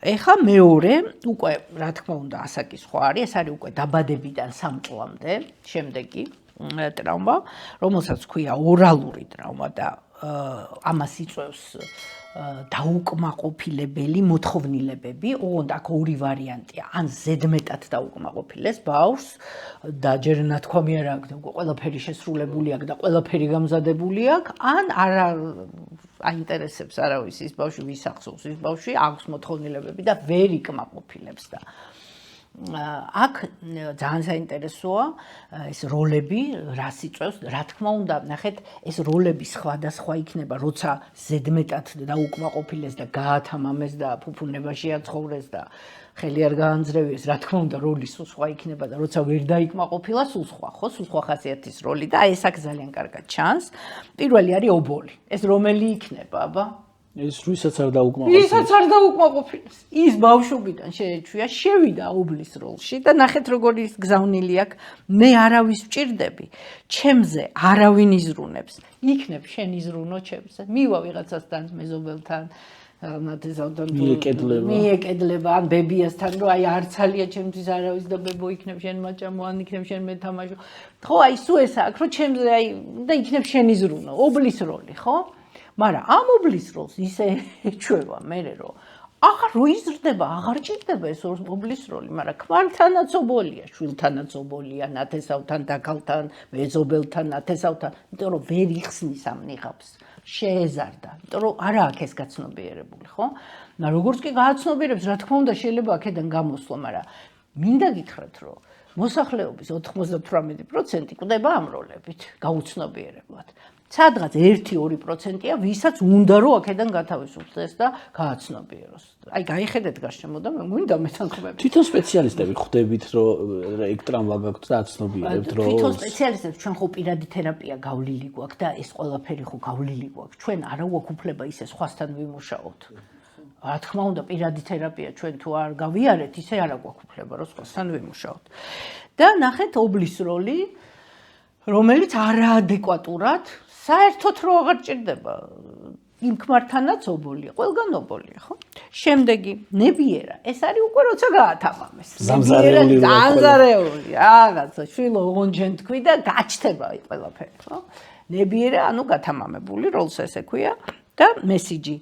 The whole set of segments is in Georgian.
ეხა მეორე, უკვე რა თქმა უნდა ასაკის სხვა არის, ეს არის უკვე დაბადებიდან 3 წლამდე, შემდეგი ტრავმა, რომელსაც ქვია ორალური ტრავმა და ამას იწვევს დაუკმაყოფილებელი მოთხოვნილებები, ოღონდ აქ ორი ვარიანტია, ან ზედმეტად დაუკმაყოფილეს ბავშვს და ჯერ ნათქვამი არ აქვს და ყველაფერი შესრულებული აქვს და ყველაფერი გამზადებული აქვს, ან არა აინტერესებს არავის ის ბავშვი, ვის ახსოვს ის ბავშვი, აქვს მოთხოვნილებები და ვერ იკმაყოფილებს და აქ ძალიან საინტერესოა ეს როლები, რას იწვევს, რა თქმა უნდა, ნახეთ, ეს როლები სხვადასხვა იქნება, როცა ზედმეტად დაუკმაყოფილეს და გაათამამეს და ფუფუნებაში აცხოვრეს და ხელი არ გაანძრევიეს, რა თქმა უნდა, როლი სულ სხვა იქნება და როცა ვერ დაიკმაყოფილა, სულ სხვა, ხო, სულ სხვა ხასიათის როლი და ეს აქ ძალიან კარგად ჩანს. პირველი არის ობოლი. ეს რომელი იქნება, აბა? ეს ვისაც არ დაუკმაყოფილეს. ვისაც არ დაუკმაყოფილეს. ის ბავშვობიდან შეეჩვია, შევიდა ობლის როლში და ნახეთ როგორი გზავნილი აქვს. მე არავის ვჭირდები, ჩემზე არავინ იზრუნებს. იქნებ შენ იზრუნო ჩემზე. მივა ვიღაცასთან, მეზობელთან, მიეკედლება ან ბებიასთან, რომ აი არცალია ჩემთვის არავის და ბებო იქნებ შენ მაჭამო, ან იქნებ შენ მეთამაშო. ხო, აი სულ ეს აქვს, რომ ჩემზე აი და იქნებ შენ იზრუნო, ობლის როლი, ხო? მაგრამ ამ ობლის როლს ისე ეჩვევა მერე რომ აღარ რო იზრდება, აღარ ჭირდება ეს ობლის როლი, მაგრამ ქმართანაც ობოლია, შვილთანაც ობოლია, ნათესავთან, დაქალთან, მეზობელთან, ნათესავთან, იმიტომ რომ ვერ იხსნის ამ ნიღაბს. შეეზარდა, იმიტომ რომ არა აქვს ეს გაცნობიერებული, ხო? და როგორც კი გააცნობიერებს, რა თქმა უნდა, შეიძლება აქედან გამოსვლა, მაგრამ მინდა გითხრათ, რომ მოსახლეობის 98% კვდება ამ როლებით, გაუცნობიერებლად. სადღაც 1-2%-ია, ვისაც უნდა რომ აქედან გათავისუფლდეს და გააცნობიეროს. აი გაიხედეთ გარშემო და მე მინდა მეთანხმები. თვითონ სპეციალისტები ხვდებით, რომ ეგ ტრამვა გაქვთ და აცნობიერებთ, რომ თვითონ სპეციალისტებს ჩვენ ხო პირადი თერაპია გავლილი გვაქვს და ეს ყველაფერი ხო გავლილი გვაქვს. ჩვენ არა გვაქვს უფლება ისე სხვასთან ვიმუშაოთ. რა თქმა უნდა, პირადი თერაპია ჩვენ თუ არ გავიარეთ, ისე არა გვაქვს უფლება რომ სხვასთან ვიმუშაოთ. და ნახეთ ობლის როლი, რომელიც არაადეკვატურად საერთოდ რო აღარ ჭირდება იმ ქმართანაც ობოლია, ყველგან ობოლია, ხო? შემდეგი, ნებიერა, ეს არის უკვე როცა გაათამამეს. ზამზარეული, რაღაცა, შვილო ოღონდ თქვი და გაჩდება ყველაფერი, ხო? ნებიერა, ანუ გათამამებული, როლს ესე ქვია და მესიჯი.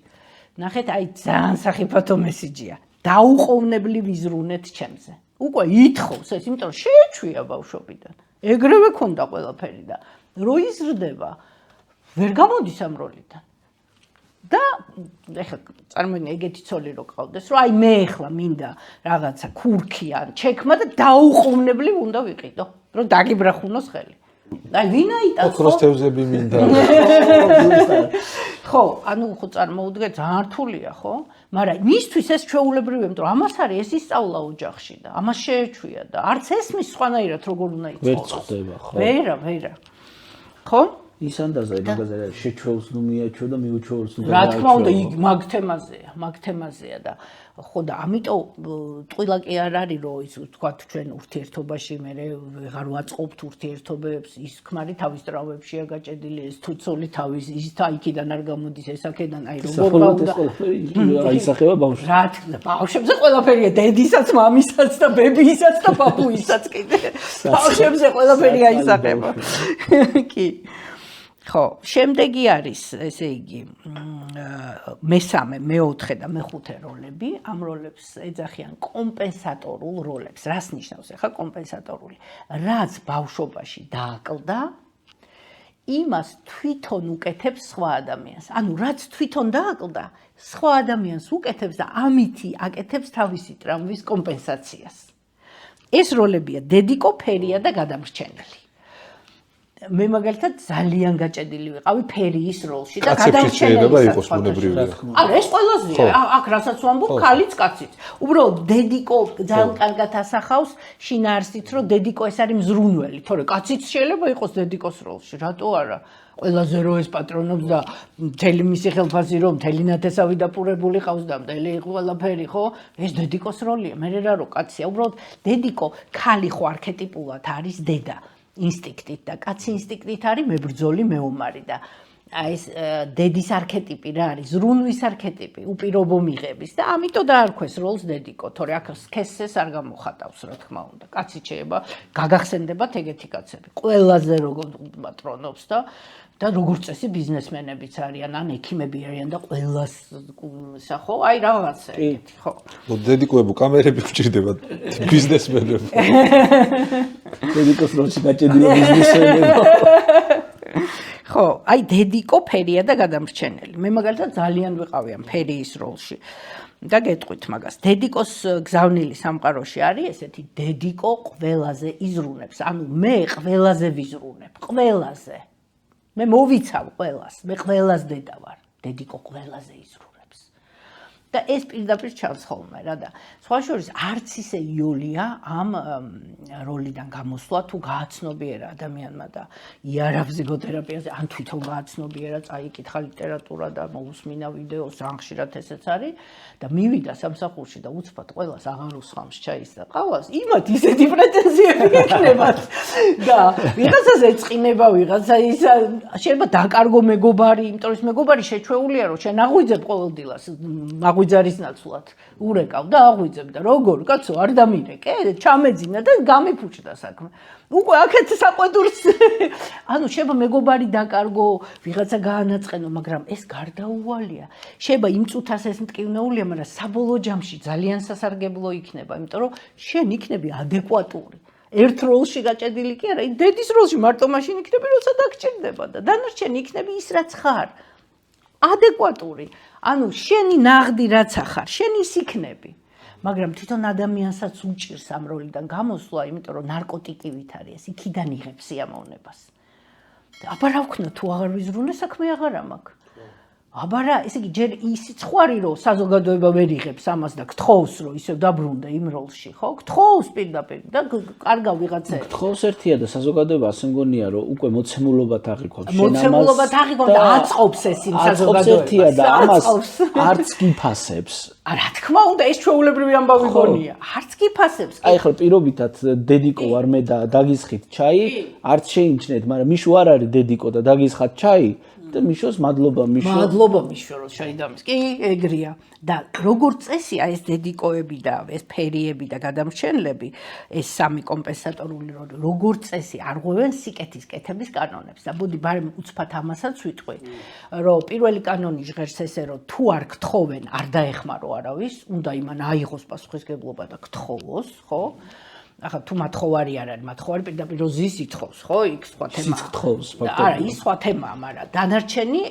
ნახეთ, აი ძალიან სახიფათო მესიჯია. დაუყოვნებლივ იზრუნეთ ჩემზე. უკვე ითხოვს ეს, იმიტომ რომ შეეჩვია ბავშვობიდან. ეგრევე ქონდა ყველაფერი და რო იზრდება ვერ გამოდის ამ როლიდან. და ეხლა წარმოიდგინე ეგეთი ცოლი რო ყავდეს, რომ აი მე ეხლა მინდა რაღაცა ქურქი ან ჩექმა და დაუყოვნებლივ უნდა ვიყიდო, რომ დაგიბრახუნოს ხელი. აი ვინაიტანს ოქროს თევზები მინდა. ხო, ანუ ხო წარმოუდგეთ, ძალიან რთულია, ხო? მაგრამ მისთვის ეს ჩვეულებრივია, იმიტომ რომ ამას არის ეს ისწავლა ოჯახში და ამას შეეჩვია და არც ესმის სხვანაირად როგორ უნდა ვერ იცხოვროს. წხდება, ხო? ვერა. ხო? ისანდაზე მაგაზე შეჩვეულს ნუ მიაჩვეო და მიუჩვეულს ნუ რა თქმა უნდა, იქ მაგ თემაზეა და ხო და ამიტომ ტყილა კი არ არის რომ ის თქვა ჩვენ ურთიერთობაში მე ვეღარ ვაწყობთ ურთიერთობებს, ის ქმარი თავის ტრავმებშია გაჭედილი, ეს თუ ცოლი თავის ის იქიდან არ გამოდის, ეს აქედან აი როგორ გავდა აისახება ბავშვს. რა თქმა, ბავშვებზე ყველაფერია, დედისაც, მამისაც და ბებისაც და პაპუისაც კიდე. ბავშვებზე ყველაფერი აისახება. კი. ხო, შემდეგი არის, ესე იგი, მესამე, მეოთხე და მეხუთე როლები. ამ როლებს ეძახიან კომპენსატორულ როლებს. რას ნიშნავს ახლა კომპენსატორული? რაც ბავშვობაში დააკლდა, იმას თვითონ უკეთებს სხვა ადამიანს. ანუ რაც თვითონ დააკლდა, სხვა ადამიანს უკეთებს და ამითი აკეთებს თავისი ტრავმის კომპენსაციას. ეს როლებია დედიკო, ფერია და გადამრჩენელი. მე მაგალითად ძალიან გაჭედილი ვიყავი ფერიის როლში და გადამრჩენელი იყოს ბუნებრივია. არა, ეს ყველაზე აქ რასაც ვამბობ, ქალიც, კაციც. უბრალოდ დედიკო ძალიან კარგად ასახავს შინაარსით, რომ დედიკო ეს არის მზრუნველი, თორე კაციც შეიძლება იყოს დედიკოს როლში, რატო არა? ყველაზე რო ეს პატრონობს და მთელი მისი ხელფასი რომ მთელი ნათესავი დაპურებული ყავს და მთელი ყველაფერი, ხო? ეს დედიკოს როლია, მე რა რო კაცია, უბრალოდ დედიკო ქალი ხო არქეტიპულად არის დედა. ინსტინქტით და კაცი ინსტინქტით არის მებრძოლი, მეომარი და აი ეს დედის არქეტიპი რა არის, ზრუნვის არქეტიპი, უპირობო მიღების და ამიტომ დაარქვეს როლს დედიკო, თორე აქ სქესეს არ გამოხატავს, რა თქმა უნდა. კაცი შეიძლება გაგახსენდებათ ეგეთი კაცები. ყველაზე როგორ პატრონობს და როგორც წესი ბიზნესმენებიც არიან, ან ექიმები არიან და ყველას ხო, აი რაღაცა ეგეთი, ხო. დედიკოებო კამერები გვჭირდება ბიზნესმენები. დედიკოს როლში გაჭედილი ბიზნესმენები. ხო, აი დედიკო ფერია და გადამრჩენელი. მე მაგალითად ძალიან ვიყავი ამ ფერიის როლში. და გეტყვით მაგას. დედიკოს გზავნილი სამყაროში არის ესეთი დედიკო ყველაზე იზრუნებს. ანუ მე ყველაზე ვიზრუნებ, ყველაზე. მე მოვიცავ ყველას, მე ყველას დედა ვარ. დედიკო ყველაზე იზრუნებს. და ეს პირდაპირ ჩანს ხოლმე რა და სხვა შორის არც ისე იოლია ამ როლიდან გამოსვლა თუ გააცნობიერა ადამიანმა და იარა ფსიქოთერაპიაზე ან თვითონ გააცნობიერა, წაიკითხა ლიტერატურა და მოусმინა ვიდეოს, ან ხშირად ესეც არის და მივიდა სამსახურში და უცბად ყველას აღარ უსხამს ჩაის და ყავას, იმათ ისეთი პრეტენზიები ექნებათ და ვიღაცას ეწყინება, ვიღაცა ის შეიძლება დაკარგო მეგობარი, იმიტომ რომ მეგობარი შეჩვეულია რომ შენ აღვიძებ ყოველდილას აღვიძარის ნაცვლად ურეკავ და აღვიძებ და როგორ კაცო არ დამირეკე, ჩამეძინა და გამიფუჭდა საქმე. უკვე აქეთ საყვედურს ანუ შეიძლება მეგობარი დაკარგო, ვიღაცა გაანაწყენო, მაგრამ ეს გარდაუვალია. შეიძლება იმ წუთას ეს მტკივნეულია, მაგრამ საბოლოო ჯამში ძალიან სასარგებლო იქნება, იმიტომ რომ შენ იქნები ადეკვატური. ერთ როლში გაჭედილი კი არა, დედის როლში მარტო მაშინ იქნები, როცა დაგჭირდება და დანარჩენი იქნები ის რაც ხარ. ადეკვატური. ანუ შენი ნაღდი რაც ახარ, შენ ის იქნები. მაგრამ თვითონ ადამიანსაც უჭირს ამ როლიდან გამოსვლა, იმიტომ რომ ნარკოტიკივით არის, იქიდან იღებს სიამოვნებას. აბა რა ვქნა, თუ აღარ ვიზრუნე, საქმე აღარა მაქვს. აბა რა, ესე იგი ჯერ ისიც ხვარი რომ საზოგადოება ვერ იღებს ამას და გთხოვს რომ ისევ დაბრუნდა იმ როლში, ხო? გთხოვს პირდაპირ და კარგავ ვიღაცა. გთხოვს ერთია და საზოგადოება ასე მგონია რომ უკვე მოცემულობათ აღიქვამს. მოცემულობათ აღიქვამს და აწყობს ეს იმ საზოგადოებას. ერთია და ამას არც გიფასებს. რა თქმა უნდა, ეს ჩვეულებრივი ამბავი გონია. არც გიფასებს. აი ხო პირობითად დედიკო ვარ მე და დაგისხით ჩაი, არც შეიმჩნეთ, მაგრამ მიშო არ არის დედიკო და დაგისხათ ჩაი. და მიშოს მადლობა მიშო. მადლობა მიშო რომ შეიდამის. კი, ეგრეა. და როგორც წესია ეს დედიკოები და ეს ფერიები და გადამრჩენლები, ეს სამი კომპენსატორული როლი, როგორც წესი არღვევენ სიკეთის კეთების კანონებს. და ბოდი ბარემ უცბად ამასაც ვიტყვი, რომ პირველი კანონი ჟღერს ესე, რომ თუ არ გთხოვენ, არ დაეხმარო არავის, უნდა იმან აიღოს პასუხისმგებლობა და გთხოვოს, ხო? ახლა თუ მათხოვარი არ არის, მათხოვარი პირდაპირ ზის ითხოვს, ხო? იქ სხვა თემა. გთხოვს, არა, ის სხვა თემაა, მაგრამ დანარჩენი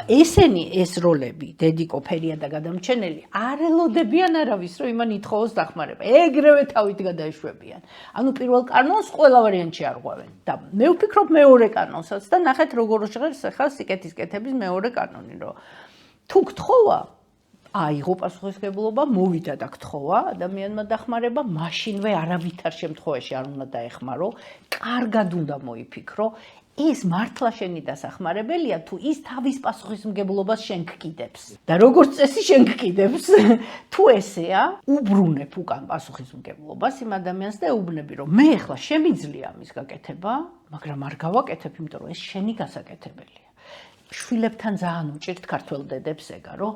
ესენი ეს როლები, დედიკო, ფერია და გადამრჩენელი არ ელოდებიან არავის, რომ იმან ითხოვოს დახმარება. ეგრევე თავით გადაეშვებიან. ანუ პირველ კანონს ყველა ვარიანტში არღვევენ. და მე ვფიქრობ მეორე კანონსაც და ნახეთ როგორ ჟღერს ახლა სიკეთის კეთების მეორე კანონი, რომ თუ გთხოვა აიღო პასუხისმგებლობა, მოვიდა და გთხოვა ადამიანმა დახმარება, მაშინვე არავითარ შემთხვევაში არ უნდა დაეხმარო, კარგად უნდა მოიფიქრო, ეს მართლა შენი დასახმარებელია, თუ ის თავის პასუხისმგებლობას შენ გკიდებს. და როგორც წესი შენ გკიდებს, თუ ესეა, უბრუნებ უკან პასუხისმგებლობას იმ ადამიანს და ეუბნები, რომ მე ახლა შემიძლია ამის გაკეთება, მაგრამ არ გავაკეთებ, იმიტომ რომ ეს შენი გასაკეთებელია. შვილებთან ძალიან უჭირთ ქართველ დედებს ეგა, რომ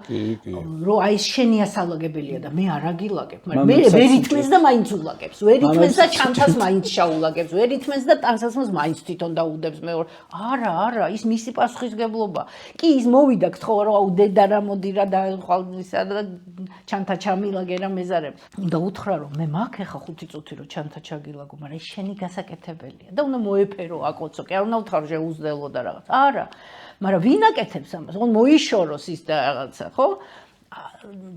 აი ეს შენი ასალაგებელია და მე არ აგილაგებ, მაგრამ მე ვერ ითმენს და მაინც ულაგებს, ვერ ითმენს და ჩანთას მაინც შაულაგებს, ვერ ითმენს და ტანსაცმელს მაინც თვითონ დაუდებს მეორე. არა, ის მისი პასუხისმგებლობა. კი, ის მოვიდა გთხოვა, რომ აუ დედა რა მოდი რა და ხალხისა და ჩანთა ჩამილაგე რა მეზარებს. უნდა უთხრა, რომ მე მაქვს ახლა 5 წუთი რომ ჩანთა ჩაგილაგო, მაგრამ ეს შენი გასაკეთებელია და უნდა მოეფერო აკოცო, კი არ უნდა უთხრა შეუძლელო და რაღაც. არა. მაგრამ ვინ აკეთებს ამას? ოღონდ მოიშოროს ის და რაღაცა, ხო?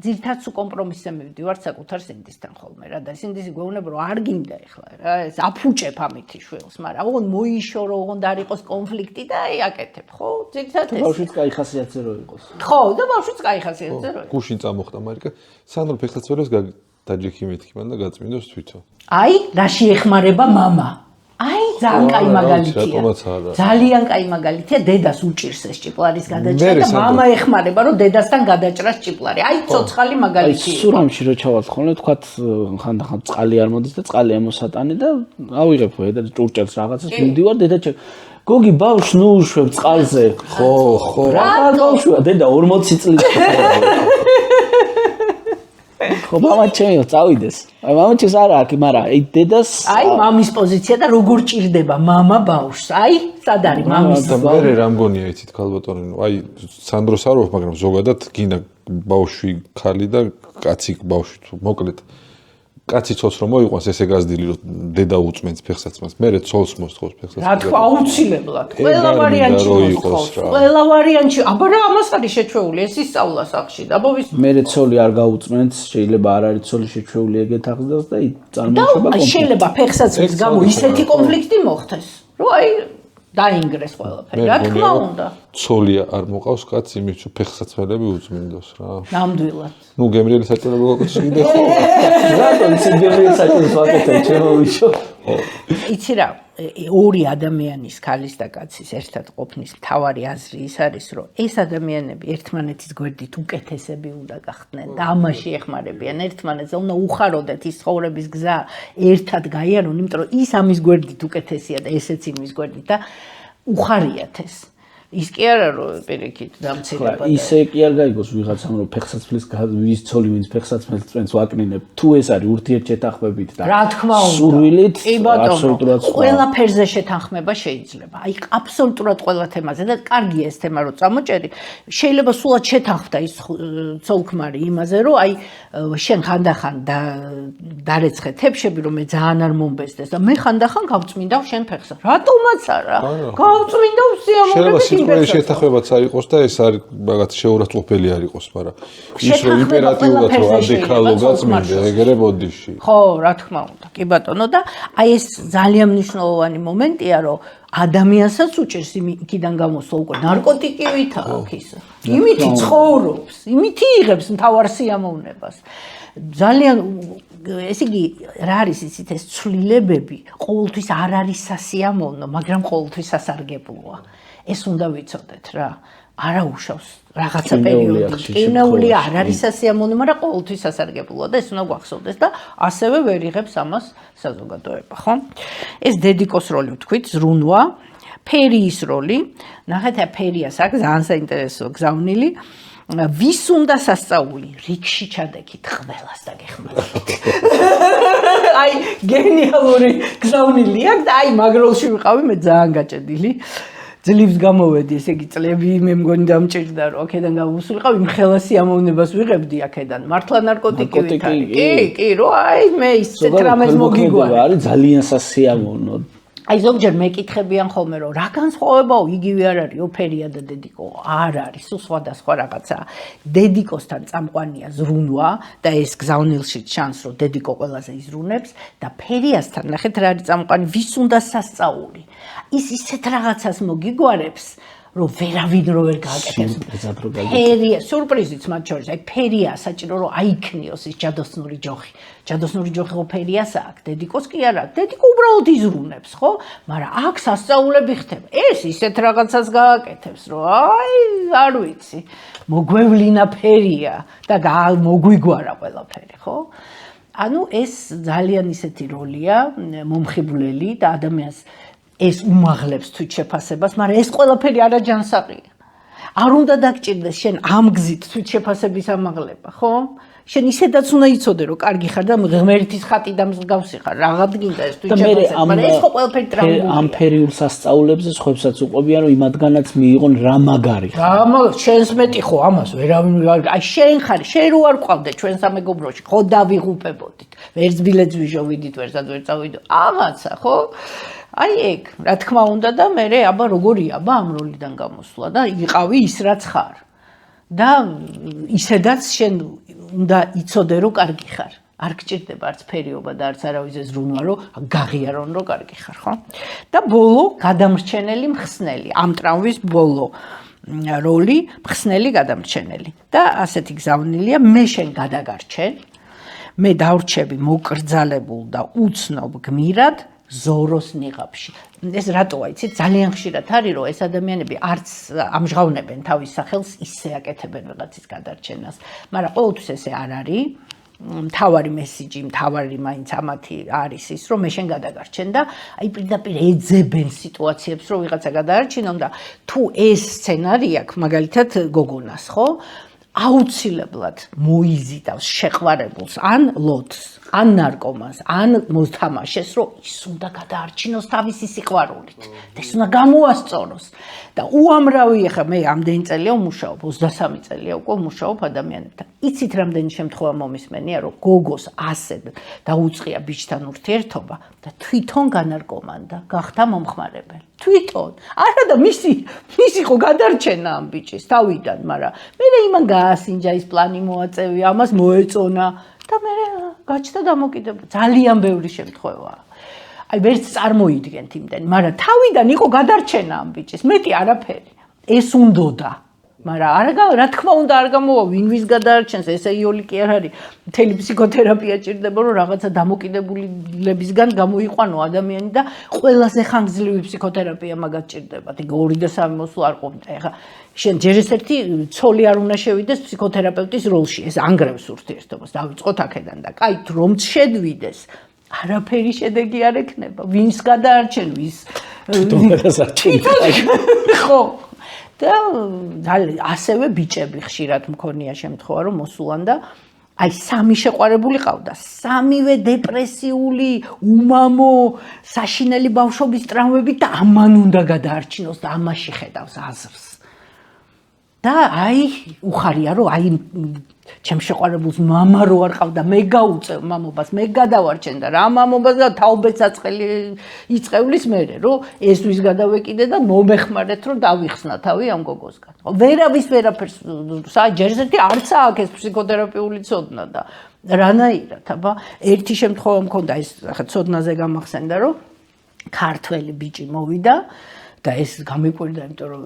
ძირთად სულ კომპრომისზე მივდივარ საკუთარ სინდისთან ხოლმე რა და სინდისი გვეუბნება რომ არ გინდა ეხლა რა ეს აფუჭებ ამითი შვილს, მაგრამ ოღონდ მოიშორო, ოღონდ არ იყოს კონფლიქტი და აი აკეთებ, ხო? ძირთად ეს. ბავშვიც კაი ხასიათზე რო იყოს. ხო, და ბავშვიც კაი ხასიათზე რო იყოს. გუშინ წამოხდა მარიკა, სანდრო ფეხსაცმელს დაჯექი მეთქი მან და გაწმინდოს თვითონ. აი, რაში ეხმარება მამა. აი, ძალიან კაი მაგალითია. ძალიან კაი მაგალითია, დედას უჭირს ეს ჭიპლარის გადაჭრა და მამა ეხმარება, რომ დედასთან გადაჭრას ჭიპლარი. აი, ცოცხალი მაგალითია. სურამში რო ჩავალთ ხოლმე, თქვათ ხანდახან წყალი არ მოდის და წყალი ამოსატანი და ავიღებ და ჭურჭელს რაღაცას მივდივარ დედა გოგი ბავშვს ნუ უშვებ წყალზე. ხო. რა ბავშვია, დედა 40 წლის. ხო, მამა ჩემო წავიდეს. აი მამაჩეს არა აქ, მაგრამ აი დედას აი მამის პოზიცია და როგორ ჭირდება მამა ბავშვს. აი, სად არის მამის და მე რა მგონია იცით ქალბატონო, აი სანდროს არ ვარ, მაგრამ ზოგადად გინდა ბავშვი ხალი და კაცი ბავშვი თუ მოკლედ კაცი ცოლს რომ მოიყვანს ესე გაზრდილი რომ დედა უწმენს ფეხსაცმელს, მერე ცოლს მოსთხოვს ფეხსაცმელს. რა თქვა აუცილებლად. ყველა ვარიანტი მოსთხოვს. ყველა ვარიანტი. აბა რა ამას არის შეჩვეული ეს ისწავლა სახში და აბა მერე ცოლი არ გაუწმენს, შეიძლება არ არის ცოლი შეჩვეული ეგეთ აღზრდას და წარმოიშვება და შეიძლება ფეხსაცმლის გამო ისეთი კონფლიქტი მოხდეს, რომ აი დაინგრეს ყველაფერი. რა თქმა უნდა. ცოლია არ მოყავს კაცი, იმის თუ ფეხსაცმელები უწმინდოს რა. ნამდვილად. ნუ გემრიელი საჭიროება გაკეთე შეგდე ხო? რატომ ისე გემრიელი საჭიროებას ვაკეთებ ჩემო ვიშო? იცი რა, ორი ადამიანის, ქალის და კაცის ერთად ყოფნის მთავარი აზრი ის არის, რომ ეს ადამიანები ერთმანეთის გვერდით უკეთესები უნდა გახდნენ და ამაში ეხმარებიან ერთმანეთს, უნდა უხაროდეთ ის ცხოვრების გზა ერთად გაიარონ, იმიტომ რომ ის ამის გვერდით უკეთესია და ესეც იმის გვერდით და უხარიათ ეს. ის კი არა რომ პირიქით დამცირება. ისე კი არ გაიგოს ვიღაცამ რომ ფეხსაცმლის ვის ცოლი ვინც ფეხსაცმელს წვენს ვაკნინებ. თუ ეს არის ურთიერთშეთანხმებით და რა თქმა უნდა. სურვილით კი ბატონო. აბსოლუტურად ყველაფერზე შეთანხმება შეიძლება. აი აბსოლუტურად ყველა თემაზე და კარგია ეს თემა რომ წამოჭერი. შეიძლება სულად შეთანხმდა ის ცოლ-ქმარი იმაზე რომ აი შენ ხანდახან დარეცხე თებშები რომ მე ძალიან არ მომბესდეს და მე ხანდახან გავწმინდავ შენ ფეხსა. რატომაც არა? გავწმინდავ სიამოვნებით შეთანხმებაც არ იყოს და ეს არის რაღაც შეურაცხყოფელი არ იყოს, მაგრამ ის რომ იმპერატიულად რომ ადექალო გაწმინდა, ეგრე ბოდიში. ხო, რა თქმა უნდა. კი ბატონო და აი ეს ძალიან მნიშვნელოვანი მომენტია, რომ ადამიანსაც უჭერს იქიდან გამოსვლა უკვე ნარკოტიკივით აქვს ის. იმითი ცხოვრობს, იმითი იღებს მთავარ სიამოვნებას. ძალიან ესე იგი რა არის იცით ეს ცვლილებები ყოველთვის არ არის სასიამოვნო, მაგრამ ყოველთვის სასარგებლოა. ეს უნდა ვიცოდეთ რა. არა უშავს რაღაცა პერიოდი. კინეული არ არის სასიამოვნო, მაგრამ ყოველთვის სასარგებლოა და ეს უნდა გვახსოვდეს და ასევე ვერ იღებს ამას საზოგადოება, ხო? ეს დედიკოს როლი ვთქვით, ზრუნვა, ფერიის როლი. ნახეთ, ფერიას აქვს ძალიან საინტერესო გზავნილი. ვის უნდა სასწაული? რიგში ჩადექით ყველას და გეხმარებით. აი, გენიალური გზავნილი აქვს და აი მაგ როლში ვიყავი მე ძალიან გაჭედილი. ძლივს გამოვედი, ესე იგი წლები მე მგონი დამჭირდა რომ აქედან გავუსულიყავ იმ ხელა სიამოვნებას ვიღებდი აქედან. მართლა ნარკოტიკივით არის. კი, რომ აი მე ისეთ რამეს მოგიგვარი. არის ძალიან სასიამოვნო. აი ზოგჯერ მეკითხებიან ხოლმე რომ რა განსხვავებაა იგივე არ არისო ფერია და დედიკო? არ არის, სულ სხვადასხვა რაღაცა. დედიკოსთან წამყვანია ზრუნვა და ეს გზავნილში ჩანს რომ დედიკო ყველაზე იზრუნებს და ფერიასთან ნახეთ რა არის წამყვანი, ვის უნდა სასწაული. ის ისეთ რაღაცას მოგიგვარებს რომ ვერავინ რო ვერ გააკეთებს. ფერია, სიურპრიზიც მათ შორის, აი ფერია საჭირო რომ აიქნიოს ის ჯადოსნური ჯოხი. ჯადოსნური ჯოხი ხო ფერიას აქვს, დედიკოს კი არა. დედიკო უბრალოდ იზრუნებს, ხო? მაგრამ აქ სასწაულები ხდება. ეს ისეთ რაღაცას გააკეთებს, რომ აი, არ ვიცი. მოგვევლინა ფერია და მოგვიგვარა ყველაფერი, ხო? ანუ ეს ძალიან ისეთი როლია, მომხიბვლელი და ადამიანს ეს უმაღლებს თვით შეფასებას, მაგრამ ეს ყველაფერი არაჯანსაღია. არ უნდა დაგჭირდეს შენ ამ გზით თვით შეფასების ამაღლება, ხო? შენ ისედაც უნდა იცოდე, რომ კარგი ხარ და ღმერთის ხატი და მსგავსი ხარ. რაღაც გინდა ეს თვით შეფასება, მაგრამ ეს ხო ყველაფერი ტრამბულია. ამ ფერიულ სასწაულებზე სხვებსაც უყვებიან, რომ იმათგანაც მიიღონ რა მაგარი ხარ. შენს მეტი ხო ამას ვერავინ აი შენ ხარ, შენ რო არ ყავდე ჩვენ სამეგობროში, ხო დავიღუპებოდით. ვერც ბილეთს ვიჟოვიდით, ვერცად ვერ წავიდო. ამაცა, ხო? აი ეგ, რა თქმა უნდა და მე აბა როგორია აბა ამ როლიდან გამოსვლა და იყავი ის რაც ხარ. და ისედაც შენ უნდა იცოდე რომ კარგი ხარ. არ გჭირდება არც ფერიობა და არც არავის ზრუნვა რომ გაღიარონ რომ კარგი ხარ, ხო? და ბოლო გადამრჩენელი მხსნელი. ამ ტრამვის ბოლო როლი მხსნელი გადამრჩენელი. და ასეთი გზავნილია მე შენ გადაგარჩენ. მე დავრჩები მოკრძალებულ და უცნობ გმირად ზოროს ნიღაბში. ეს რატოა იცით? ძალიან ხშირად არის რომ ეს ადამიანები არც ამჟღავნებენ თავის სახელს, ისე აკეთებენ ვიღაცის გადარჩენას. მაგრამ ყოველთვის ესე არ არის. მთავარი მესიჯი, მთავარი მაინც ამათი არის ის, რომ მე შენ გადაგარჩენ და აი პირდაპირ ეძებენ სიტუაციებს, რომ ვიღაცა გადაარჩინონ და თუ ეს სცენარი აქვს, მაგალითად გოგონას, ხო? აუცილებლად მოიზიდავს შეყვარებულს, ან ლოდს, ან ნარკომანს, ან მოთამაშეს, რომ ის უნდა გადაარჩინოს თავისი სიყვარულით და ის უნდა გამოასწოროს. და უამრავი ახლა მე ამდენი წელია ვმუშაობ, 23 წელია უკვე ვმუშაობ ადამიანებთან. იცით რამდენი შემთხვევა მომისმენია, რომ გოგოს ასე დაუწყია ბიჭთან ურთიერთობა და თვითონ განარკომანდა, გახდა მომხმარებელი. თვითონ. არა და მისი ხო გადარჩენა ამ ბიჭის თავიდან, მაგრამ მე იმან გაასინჯა ის პლანი მოაწევია, ამას მოეწონა და მე გაჩნდა დამოკიდებული. ძალიან ბევრი შემთხვევაა. აი ვერც წარმოიდგენთ იმდენ, მაგრამ თავიდან იყო გადარჩენა ამ ბიჭის, მეტი არაფერი. ეს უნდოდა. მაგრამ რა თქმა უნდა არ გამოვა ვინ ვის გადაარჩენს, ესე იოლი კი არ არის. მთელი ფსიქოთერაპია ჭირდება, რომ რაღაცა დამოკიდებულებისგან გამოიყვანო ადამიანი და ყველაზე ხანგრძლივი ფსიქოთერაპია მაგათ ჭირდება. ეგ 2 და 3 მოსვლა არ ყოფნა. ეხლა შენ ჯერ ერთი ცოლი არ უნდა შევიდეს ფსიქოთერაპევტის როლში, ეს ანგრევს ურთიერთობას. დავიწყოთ აქედან და კაი რომც შედვიდეს არაფერი შედეგი არ ექნება. ვინს გადაარჩენ, ვის ხო და ასევე ბიჭები ხშირად მქონია შემთხვევა, რომ მოსულან და აი 3 შეყვარებული ყავდა, 3-ვე დეპრესიული, უმამო, საშინელი ბავშვობის ტრამვებით და ამან უნდა გადაარჩინოს და ამაში ხედავს აზრს. და აი უხარია რომ აი ჩემ შეყვარებულს მამა რო არ ყავდა, მე გაუწევ მამობას, მე გადავარჩენ და რა მამობას და თაობეც აწყელი იწევლის მერე, რომ ეს ვის გადავეკიდე და მომეხმარეთ რომ დავიხსნა თავი ამ გოგოსგან. ვერავის ვერაფერს ჯერ ერთი არც აქვს ეს ფსიქოთერაპიული ცოდნა და რანაირად, აბა ერთი შემთხვევა მქონდა ეს ახლა ცოდნაზე გამახსენდა რომ ქართველი ბიჭი მოვიდა და ეს გამიკვირდა, იმიტომ რომ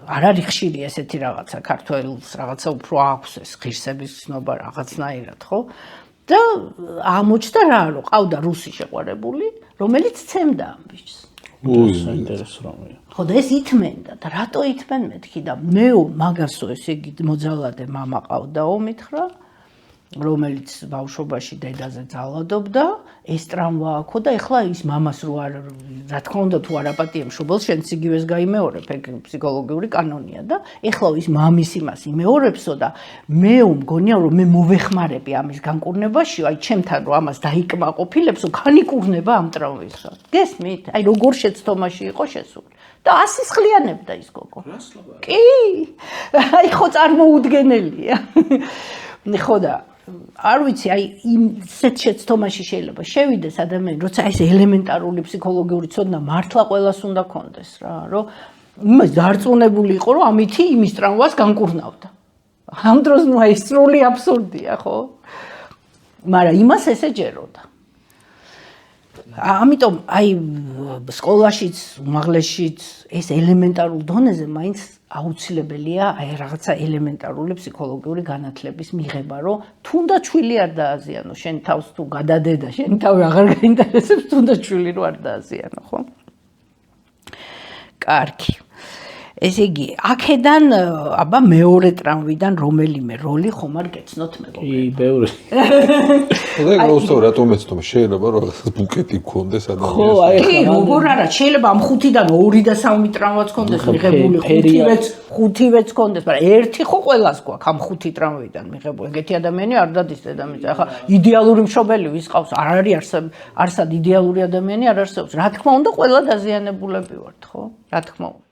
არ არის ხშირი ესეთი რაღაცა, ქართველს რაღაცა უფრო აქვს ეს ღირსების ცნობა რაღაცნაირად, ხო? და აღმოჩნდა რა, რომ ყავდა რუსი შეყვარებული, რომელიც ცემდა ამ ბიჭს. საინტერესო რამეა. ხო და ეს ითმენდა და რატო ითმენ მეთქი და მე მაგასო ესე იგი მოძალადე მამა ყავდაო მითხრა, რომელიც ბავშვობაში დედაზე ძალადობდა, ეს ტრამვა აქვს და ეხლა ის მამას რო არ რა თქმა უნდა თუ არ აპატია მშობელს, შენც იგივეს გაიმეორებ, ეგ ფსიქოლოგიური კანონია და ეხლა ის მამის იმას იმეორებსო და მე მგონია რომ მე მოვეხმარები ამის განკურნებაში, აი ჩემთან რომ ამას დაიკმაყოფილებსო, განიკურნება ამ ტრამვისა. გესმით? აი როგორ შეცდომაში იყო შესული. და ასისხლიანებდა ის გოგო. კი. აი ხო წარმოუდგენელია. ხო და არ ვიცი, აი ისეთ შეცდომაში შეიძლება შევიდეს ადამიანი, როცა ეს ელემენტარული ფსიქოლოგიური ცოდნა მართლა ყველას უნდა კონდეს რა, რომ იმას დარწმუნებული იყო, რომ ამითი იმის ტრამვას განკურნავდა. ამ დროს ნუ აი სრული აბსურდია, ხო? მაგრამ იმას ესე ჯეროდა. ამიტომ აი სკოლაშიც, უმაღლესშიც ეს ელემენტარულ დონეზე მაინც აუცილებელია აი რაღაცა ელემენტარული ფსიქოლოგიური განათლების მიღება, რომ თუნდაც შვილი არ დააზიანო, შენ თავს თუ გადადედა, შენ თავი აღარ გაინტერესებს, თუნდაც შვილი რო არ დააზიანო, ხო? კარგი. ესე იგი, აქედან აბა მეორე ტრამვიდან რომელიმე როლი ხომ არ გეცნოთ მეგობრებო? კი, ბევრი. და გროსტო რატომ ეცნო? შეიძლება რომ რაღაცა ბუკეტი გქონდეს ადამიანს. ხო, აი კი, როგორ არა, შეიძლება ამ 5-დან 2 და 3 ტრამვაც გქონდეს მიღებული, 5-ვეც გქონდეს, მაგრამ ერთი ხო ყველას გვაქვს ამ 5 ტრამვიდან მიღებული. ეგეთი ადამიანი არ დადის დედამიწაზე. ახლა იდეალური მშობელი ვის ყავს? არ არის არსად იდეალური ადამიანი არ არსებობს. რა თქმა უნდა, ყველა დაზიანებულები ვართ, ხო? რა თქმა უნდა.